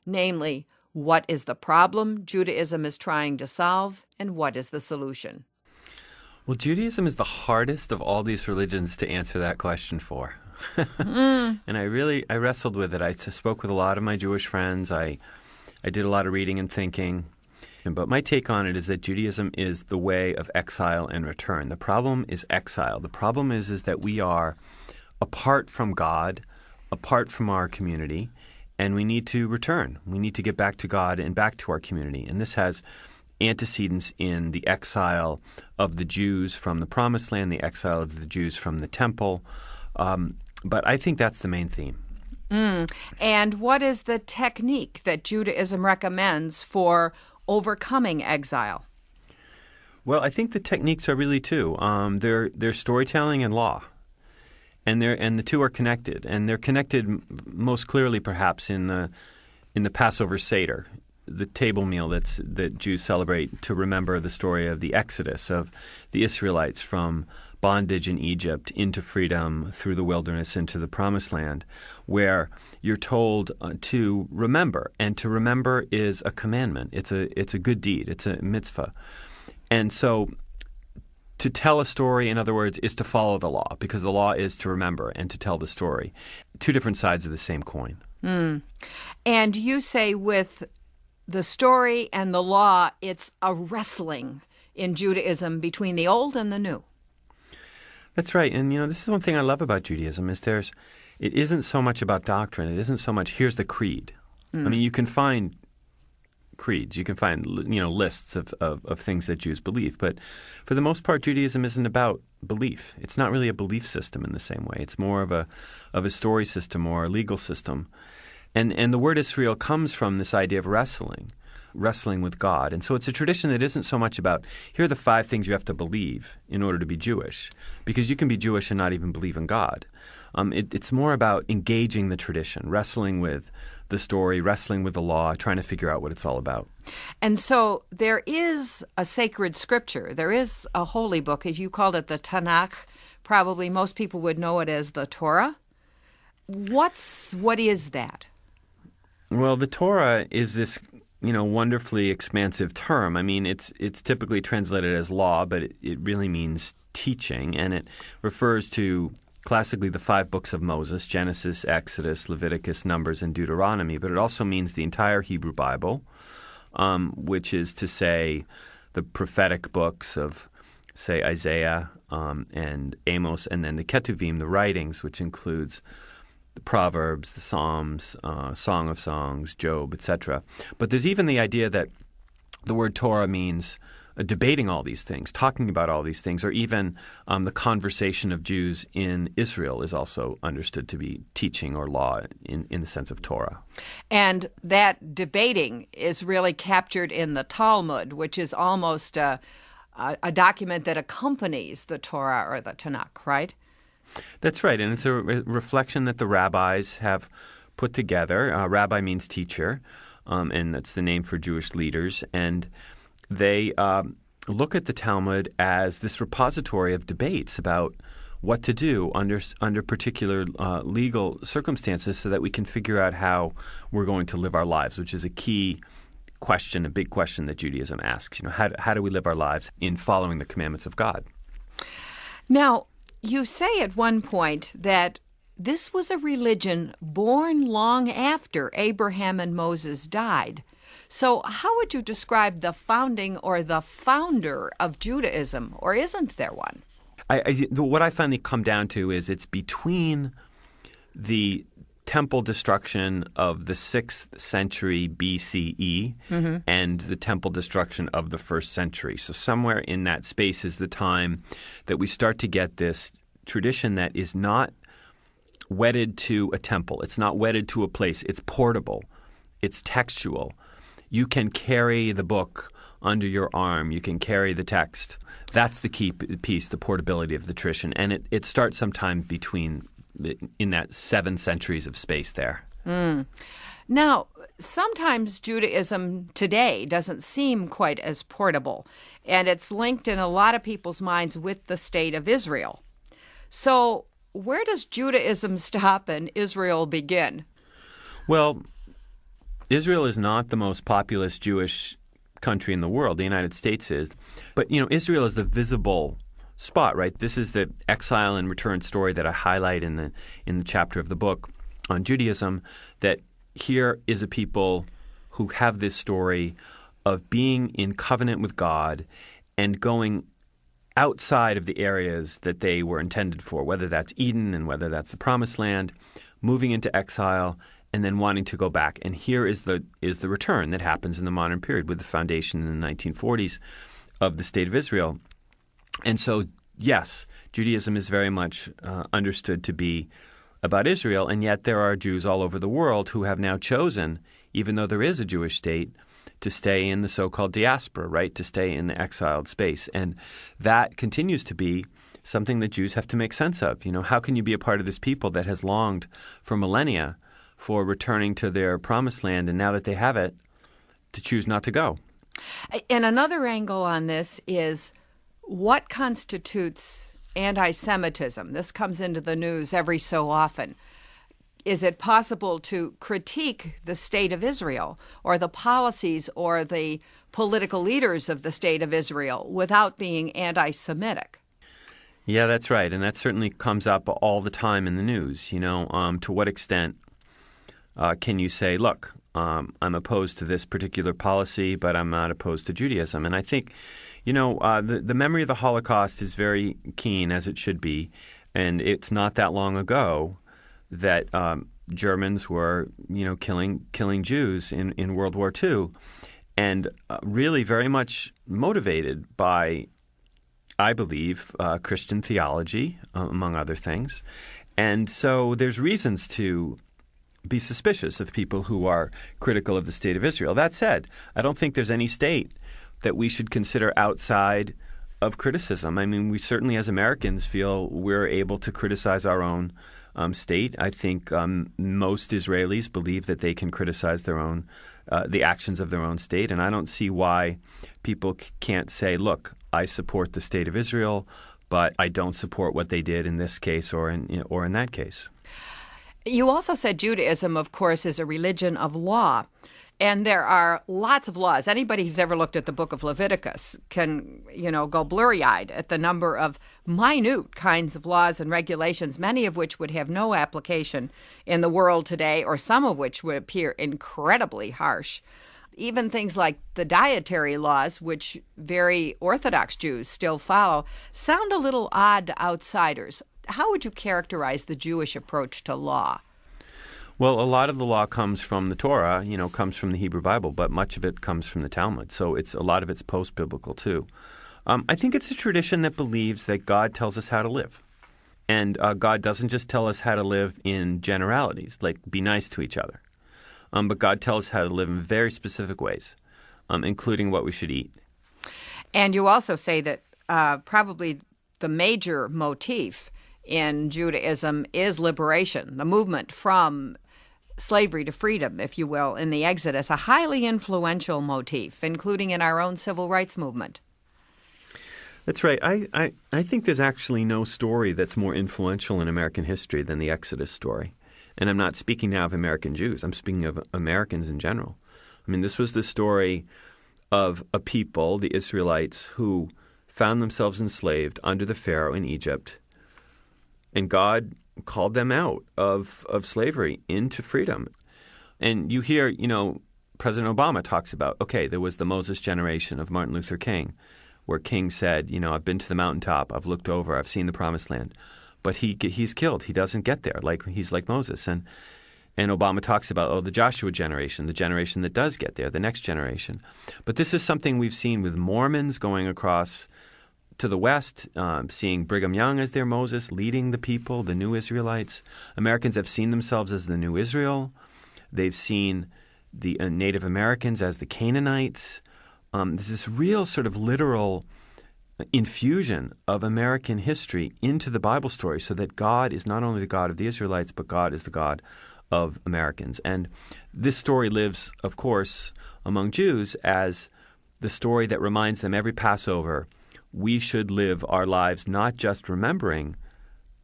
Namely, what is the problem Judaism is trying to solve, and what is the solution? Well, Judaism is the hardest of all these religions to answer that question for. And I wrestled with it. I spoke with a lot of my Jewish friends. I did a lot of reading and thinking. But my take on it is that Judaism is the way of exile and return. The problem is exile. The problem is that we are apart from God, apart from our community, and we need to return. We need to get back to God and back to our community. And this has antecedents in the exile of the Jews from the Promised Land, the exile of the Jews from the Temple. But I think that's the main theme. And what is the technique that Judaism recommends for overcoming exile? Well, I think the techniques are really two. They're storytelling and law, and the two are connected, and they're connected most clearly, perhaps, in the Passover Seder, the table meal that Jews celebrate to remember the story of the Exodus of the Israelites from bondage in Egypt into freedom through the wilderness into the Promised Land, where you're told to remember, and to remember is a commandment. It's a good deed. It's a mitzvah. And so to tell a story, in other words, is to follow the law, because the law is to remember and to tell the story. Two different sides of the same coin. And you say with the story and the law, it's a wrestling in Judaism between the old and the new. That's right. And, this is one thing I love about Judaism is it isn't so much about doctrine. It isn't so much, here's the creed. I mean, you can find creeds. You can find, lists of things that Jews believe. But for the most part, Judaism isn't about belief. It's not really a belief system in the same way. It's more of a story system or a legal system. And the word Israel comes from this idea of wrestling with God. And so it's a tradition that isn't so much about, here are the 5 things you have to believe in order to be Jewish, because you can be Jewish and not even believe in God. It's more about engaging the tradition, wrestling with the story, wrestling with the law, trying to figure out what it's all about. And so there is a sacred scripture. There is a holy book, as you called it, the Tanakh. Probably most people would know it as the Torah. What is that? Well, the Torah is this wonderfully expansive term. I mean, it's typically translated as law, but it really means teaching, and it refers to classically the 5 books of Moses, Genesis, Exodus, Leviticus, Numbers, and Deuteronomy, but it also means the entire Hebrew Bible, which is to say the prophetic books of, say, Isaiah and Amos, and then the Ketuvim, the writings, which includes the Proverbs, the Psalms, Song of Songs, Job, etc. But there's even the idea that the word Torah means debating all these things, talking about all these things, or even the conversation of Jews in Israel is also understood to be teaching or law in the sense of Torah. And that debating is really captured in the Talmud, which is almost a document that accompanies the Torah or the Tanakh, right? That's right, and it's a reflection that the rabbis have put together. Rabbi means teacher, and that's the name for Jewish leaders. And they look at the Talmud as this repository of debates about what to do under particular legal circumstances so that we can figure out how we're going to live our lives, which is a key question, a big question that Judaism asks. How do we live our lives in following the commandments of God? Now, you say at one point that this was a religion born long after Abraham and Moses died. So how would you describe the founding or the founder of Judaism, or isn't there one? What I finally come down to is it's between the temple destruction of the 6th century BCE and the temple destruction of the 1st century. So somewhere in that space is the time that we start to get this tradition that is not wedded to a temple. It's not wedded to a place. It's portable. It's textual. You can carry the book under your arm. You can carry the text. That's the key piece, the portability of the tradition. And it starts sometime in that 7 centuries of space there. Now, sometimes Judaism today doesn't seem quite as portable, and it's linked in a lot of people's minds with the state of Israel. So where does Judaism stop and Israel begin? Well, Israel is not the most populous Jewish country in the world. The United States is. But, Israel is the visible spot, right? This is the exile and return story that I highlight in the chapter of the book on Judaism, that here is a people who have this story of being in covenant with God and going outside of the areas that they were intended for, whether that's Eden and whether that's the Promised Land, moving into exile and then wanting to go back. And here is the return that happens in the modern period with the foundation in the 1940s of the State of Israel. And so, yes, Judaism is very much understood to be about Israel, and yet there are Jews all over the world who have now chosen, even though there is a Jewish state, to stay in the so-called diaspora, right, to stay in the exiled space. And that continues to be something that Jews have to make sense of. How can you be a part of this people that has longed for millennia for returning to their promised land, and now that they have it, to choose not to go? And another angle on this is what constitutes anti-Semitism? This comes into the news every so often. Is it possible to critique the State of Israel or the policies or the political leaders of the State of Israel without being anti-Semitic? Yeah, that's right. And that certainly comes up all the time in the news. To what extent can you say, look, I'm opposed to this particular policy, but I'm not opposed to Judaism? And I think, the memory of the Holocaust is very keen, as it should be. And it's not that long ago that Germans were, killing Jews in World War II, and really very much motivated by, I believe, Christian theology, among other things. And so there's reasons to be suspicious of people who are critical of the State of Israel. That said, I don't think there's any state that we should consider outside of criticism. I mean, we certainly as Americans feel we're able to criticize our own state. I think most Israelis believe that they can criticize their own, the actions of their own state, and I don't see why people can't say, look, I support the State of Israel, but I don't support what they did in this case or in that case. You also said Judaism, of course, is a religion of law. And there are lots of laws. Anybody who's ever looked at the book of Leviticus can, go blurry-eyed at the number of minute kinds of laws and regulations, many of which would have no application in the world today, or some of which would appear incredibly harsh. Even things like the dietary laws, which very Orthodox Jews still follow, sound a little odd to outsiders. How would you characterize the Jewish approach to law? Well, a lot of the law comes from the Torah, comes from the Hebrew Bible, but much of it comes from the Talmud. So a lot of it's post-biblical too. I think it's a tradition that believes that God tells us how to live. And God doesn't just tell us how to live in generalities, like be nice to each other. But God tells us how to live in very specific ways, including what we should eat. And you also say that probably the major motif in Judaism is liberation, the movement from slavery to freedom, if you will, in the Exodus, a highly influential motif, including in our own civil rights movement. That's right. I think there's actually no story that's more influential in American history than the Exodus story. And I'm not speaking now of American Jews. I'm speaking of Americans in general. I mean, this was the story of a people, the Israelites, who found themselves enslaved under the Pharaoh in Egypt. And God called them out of slavery into freedom. And you hear, President Obama talks about, okay, there was the Moses generation of Martin Luther King, where King said, I've been to the mountaintop, I've looked over, I've seen the promised land. But he's killed. He doesn't get there. He's like Moses. And Obama talks about, the Joshua generation, the generation that does get there, the next generation. But this is something we've seen with Mormons going across to the West, seeing Brigham Young as their Moses, leading the people, the new Israelites. Americans have seen themselves as the new Israel. They've seen the Native Americans as the Canaanites. There's this real sort of literal infusion of American history into the Bible story so that God is not only the God of the Israelites, but God is the God of Americans. And this story lives, of course, among Jews as the story that reminds them every Passover we should live our lives not just remembering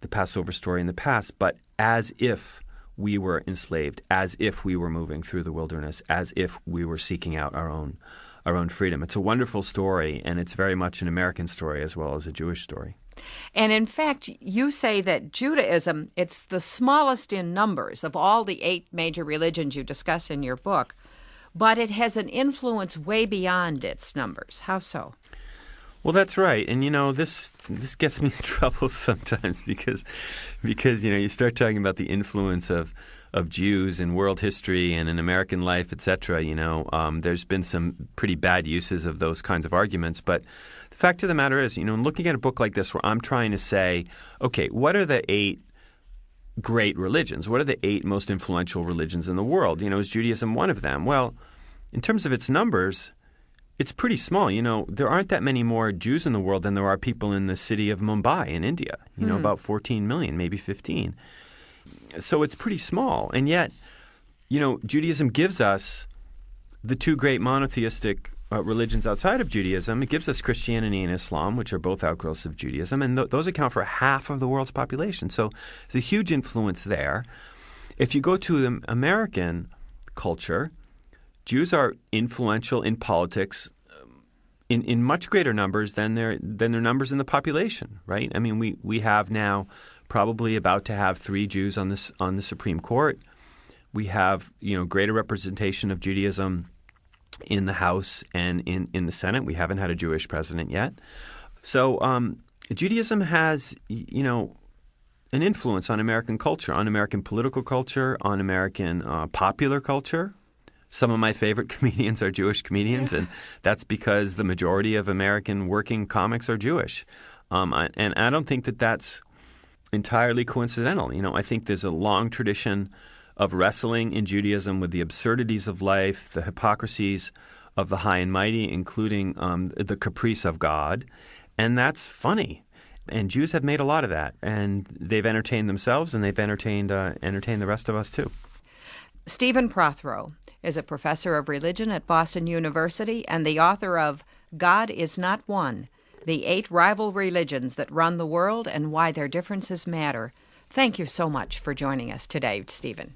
the Passover story in the past, but as if we were enslaved, as if we were moving through the wilderness, as if we were seeking out our own freedom. It's a wonderful story, and it's very much an American story as well as a Jewish story. And in fact, you say that Judaism, it's the smallest in numbers of all the 8 major religions you discuss in your book, but it has an influence way beyond its numbers. How so? Well, that's right. And, this gets me in trouble sometimes because you start talking about the influence of Jews in world history and in American life, et cetera. There's been some pretty bad uses of those kinds of arguments. But the fact of the matter is, looking at a book like this where I'm trying to say, okay, what are the 8 great religions? What are the 8 most influential religions in the world? Is Judaism one of them? Well, in terms of its numbers, it's pretty small. There aren't that many more Jews in the world than there are people in the city of Mumbai in India, about 14 million, maybe 15. So it's pretty small. And yet, Judaism gives us the 2 great monotheistic religions outside of Judaism. It gives us Christianity and Islam, which are both outgrowths of Judaism, and those account for half of the world's population. So there's a huge influence there. If you go to the American culture, Jews are influential in politics in much greater numbers than their numbers in the population, right? I mean, we have now probably about to have 3 Jews on the Supreme Court. We have greater representation of Judaism in the House and in the Senate. We haven't had a Jewish president yet. So Judaism has an influence on American culture, on American political culture, on American popular culture. Some of my favorite comedians are Jewish comedians, and that's because the majority of American working comics are Jewish. And I don't think that that's entirely coincidental. I think there's a long tradition of wrestling in Judaism with the absurdities of life, the hypocrisies of the high and mighty, including the caprice of God. And that's funny. And Jews have made a lot of that. And they've entertained themselves, and they've entertained the rest of us too. Stephen Prothero is a professor of religion at Boston University and the author of God is Not One, The 8 Rival Religions That Run the World and Why Their Differences Matter. Thank you so much for joining us today, Stephen.